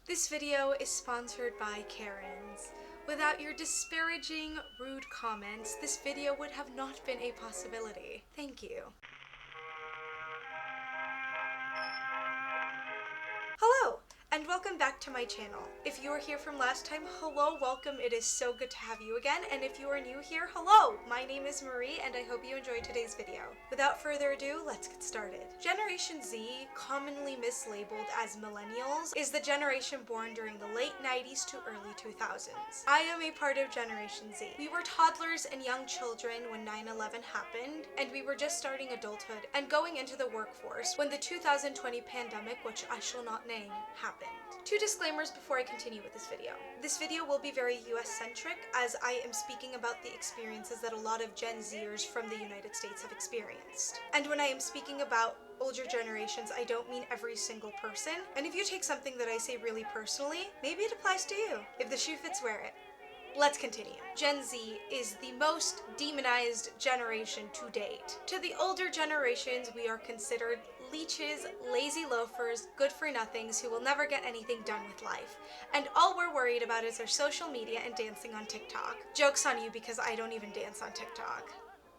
This video is sponsored by Karens. Without your disparaging, rude comments, this video would have not been a possibility. Thank you. Hello, and welcome back to my channel. If you are here from last time, hello, welcome. It is so good to have you again. And if you are new here, hello! My name is Marie, and I hope you enjoyed today's video. Without further ado, let's get started. Generation Z, commonly mislabeled as millennials, is the generation born during the late 90s to early 2000s. I am a part of Generation Z. We were toddlers and young children when 9/11 happened, and we were just starting adulthood and going into the workforce when the 2020 pandemic, which I shall not name, happened. Two disclaimers before I continue with this video. This video will be very US-centric, as I am speaking about the experiences that a lot of Gen Zers from the United States have experienced. And when I am speaking about older generations, I don't mean every single person. And if you take something that I say really personally, maybe it applies to you. If the shoe fits, wear it. Let's continue. Gen Z is the most demonized generation to date. To the older generations, we are considered leeches, lazy loafers, good-for-nothings who will never get anything done with life. And all we're worried about is our social media and dancing on TikTok. Joke's on you because I don't even dance on TikTok.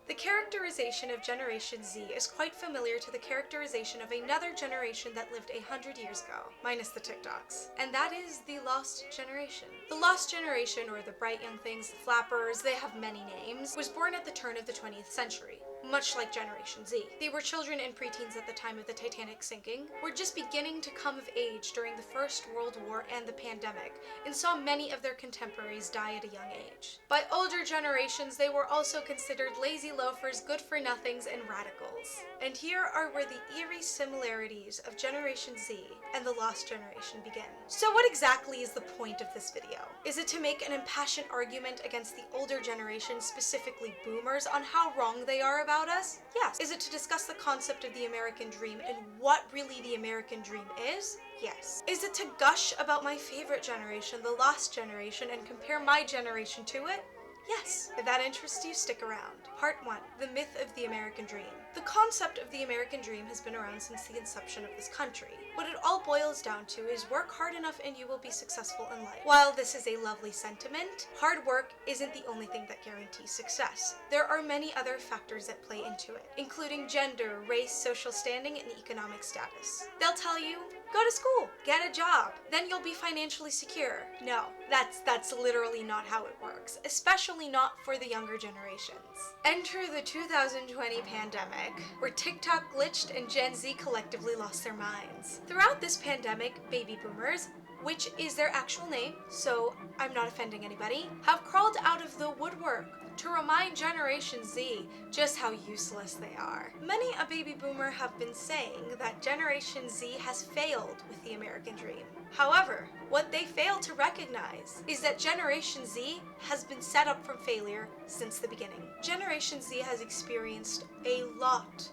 The characterization of Generation Z is quite familiar to the characterization of another generation that lived 100 years ago, minus the TikToks, and that is the Lost Generation. The Lost Generation, or the Bright Young Things, the Flappers, they have many names, was born at the turn of the 20th century, much like Generation Z. They were children and preteens at the time of the Titanic sinking, were just beginning to come of age during the First World War and the pandemic, and saw many of their contemporaries die at a young age. By older generations, they were also considered lazy loafers, good-for-nothings, and radicals. And here are where the eerie similarities of Generation Z and the Lost Generation begin. So what exactly is the point of this video? Is it to make an impassioned argument against the older generation, specifically boomers, on how wrong they are about us? Yes. Is it to discuss the concept of the American dream and what really the American dream is? Yes. Is it to gush about my favorite generation, the Lost Generation, and compare my generation to it? Yes. If that interests you, stick around. Part 1. The myth of the American dream. The concept of the American dream has been around since the inception of this country. What it all boils down to is work hard enough and you will be successful in life. While this is a lovely sentiment, hard work isn't the only thing that guarantees success. There are many other factors that play into it, including gender, race, social standing, and economic status. They'll tell you, go to school, get a job, then you'll be financially secure. No, that's literally not how it works, especially not for the younger generations. Enter the 2020 pandemic, where TikTok glitched and Gen Z collectively lost their minds. Throughout this pandemic, baby boomers, which is their actual name, so I'm not offending anybody, have crawled out of the woodwork to remind Generation Z just how useless they are. Many a baby boomer have been saying that Generation Z has failed with the American dream. However, what they fail to recognize is that Generation Z has been set up for failure since the beginning. Generation Z has experienced a lot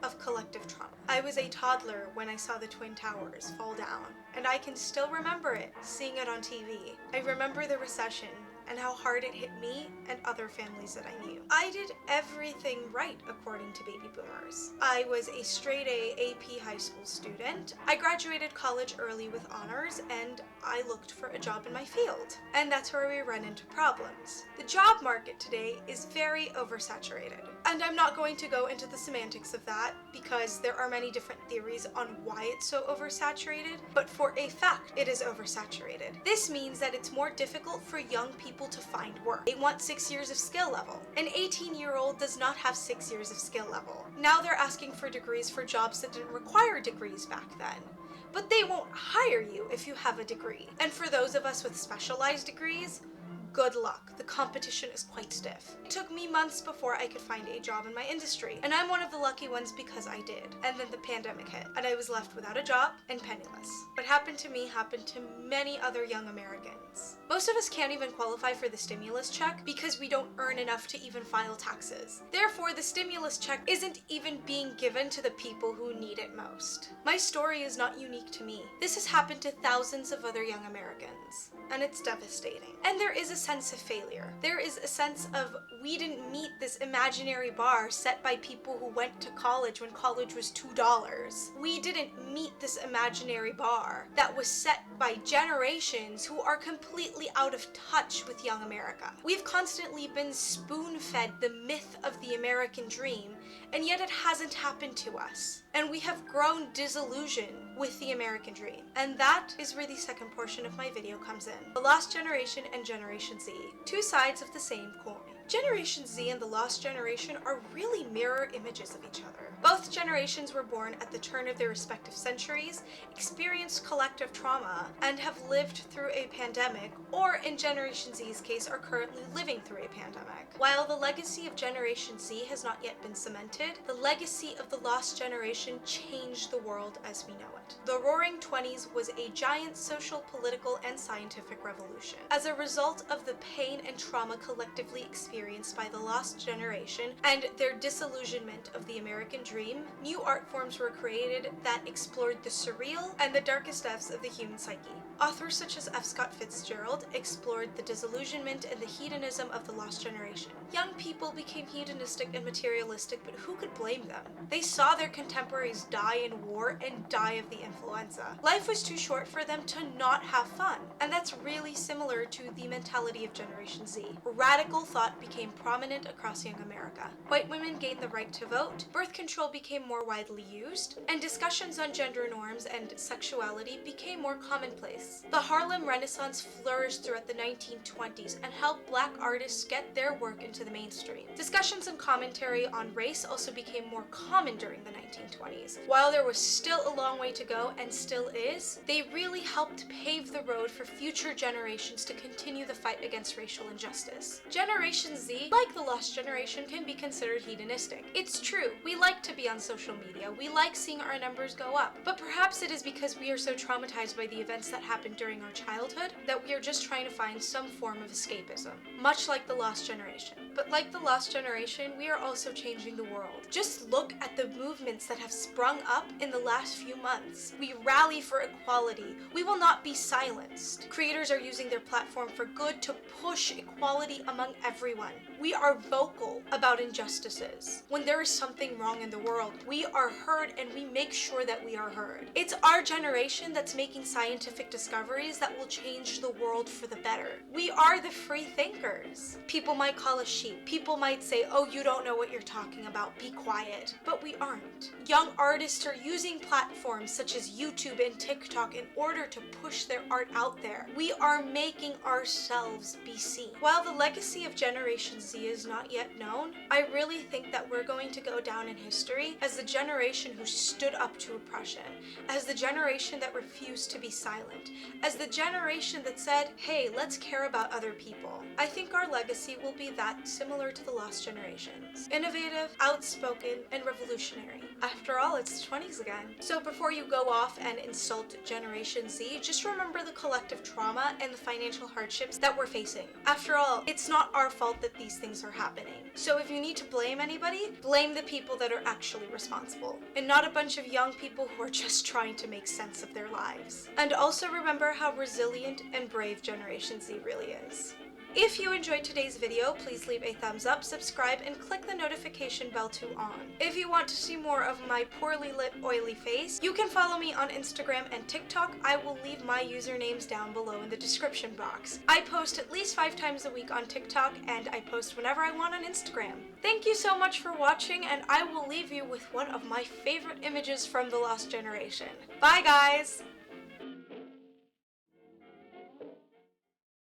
of collective trauma. I was a toddler when I saw the Twin Towers fall down, and I can still remember it, seeing it on TV. I remember the recession and how hard it hit me and other families that I knew. I did everything right according to baby boomers. I was a straight A AP high school student. I graduated college early with honors, and I looked for a job in my field. And that's where we run into problems. The job market today is very oversaturated. And I'm not going to go into the semantics of that because there are many different theories on why it's so oversaturated, but for a fact, it is oversaturated. This means that it's more difficult for young people to find work. They want 6 years of skill level. An 18-year-old does not have 6 years of skill level. Now they're asking for degrees for jobs that didn't require degrees back then. But they won't hire you if you have a degree. And for those of us with specialized degrees, good luck. The competition is quite stiff. It took me months before I could find a job in my industry, and I'm one of the lucky ones because I did. And then the pandemic hit, and I was left without a job and penniless. What happened to me happened to many other young Americans. Most of us can't even qualify for the stimulus check because we don't earn enough to even file taxes. Therefore, the stimulus check isn't even being given to the people who need it most. My story is not unique to me. This has happened to thousands of other young Americans, and it's devastating. And there is a sense of failure. There is a sense of we didn't meet this imaginary bar set by people who went to college when college was $2. We didn't meet this imaginary bar that was set by generations who are completely out of touch with young America. We've constantly been spoon-fed the myth of the American dream, and yet it hasn't happened to us. And we have grown disillusioned with the American dream. And that is where the second portion of my video comes in. The Lost Generation and Generation Z. Two sides of the same coin. Generation Z and the Lost Generation are really mirror images of each other. Both generations were born at the turn of their respective centuries, experienced collective trauma, and have lived through a pandemic, or in Generation Z's case, are currently living through a pandemic. While the legacy of Generation Z has not yet been cemented, the legacy of the Lost Generation changed the world as we know it. The Roaring Twenties was a giant social, political, and scientific revolution. As a result of the pain and trauma collectively experienced by the Lost Generation and their disillusionment of the American dream, new art forms were created that explored the surreal and the darkest depths of the human psyche. Authors such as F. Scott Fitzgerald explored the disillusionment and the hedonism of the Lost Generation. Young people became hedonistic and materialistic, but who could blame them? They saw their contemporaries die in war and die of the influenza. Life was too short for them to not have fun, and that's really similar to the mentality of Generation Z. Radical thought became prominent across young America. White women gained the right to vote, birth control became more widely used, and discussions on gender norms and sexuality became more commonplace. The Harlem Renaissance flourished throughout the 1920s and helped Black artists get their work into the mainstream. Discussions and commentary on race also became more common during the 1920s. While there was still a long way to go, and still is, they really helped pave the road for future generations to continue the fight against racial injustice. Generation Z, like the Lost Generation, can be considered hedonistic. It's true, we like to be on social media, we like seeing our numbers go up, but perhaps it is because we are so traumatized by the events that happened during our childhood that we are just trying to find some form of escapism, much like the Lost Generation. But like the Lost Generation, we are also changing the world. Just look at the movements that have sprung up in the last few months. We rally for equality. We will not be silenced. Creators are using their platform for good to push equality among everyone. We are vocal about injustices. When there is something wrong in the world, we are heard and we make sure that we are heard. It's our generation that's making scientific discoveries that will change the world for the better. We are the free thinkers. People might call us sheep. People might say, oh, you don't know what you're talking about, be quiet. But we aren't. Young artists are using platforms such as YouTube and TikTok in order to push their art out there. We are making ourselves be seen. While the legacy of Generation Z is not yet known, I really think that we're going to go down in history as the generation who stood up to oppression, as the generation that refused to be silent, as the generation that said, hey, let's care about other people. I think our legacy will be that similar to the Lost Generations. Innovative, outspoken, and revolutionary. After all, it's the 20s again. So before you go off and insult Generation Z, just remember the collective trauma and the financial hardships that we're facing. After all, it's not our fault that these things are happening. So if you need to blame anybody, blame the people that are actually responsible, and not a bunch of young people who are just trying to make sense of their lives. And also remember how resilient and brave Generation Z really is. If you enjoyed today's video, please leave a thumbs up, subscribe, and click the notification bell to on. If you want to see more of my poorly lit, oily face, you can follow me on Instagram and TikTok. I will leave my usernames down below in the description box. I post at least 5 times a week on TikTok, and I post whenever I want on Instagram. Thank you so much for watching, and I will leave you with one of my favorite images from The Lost Generation. Bye, guys!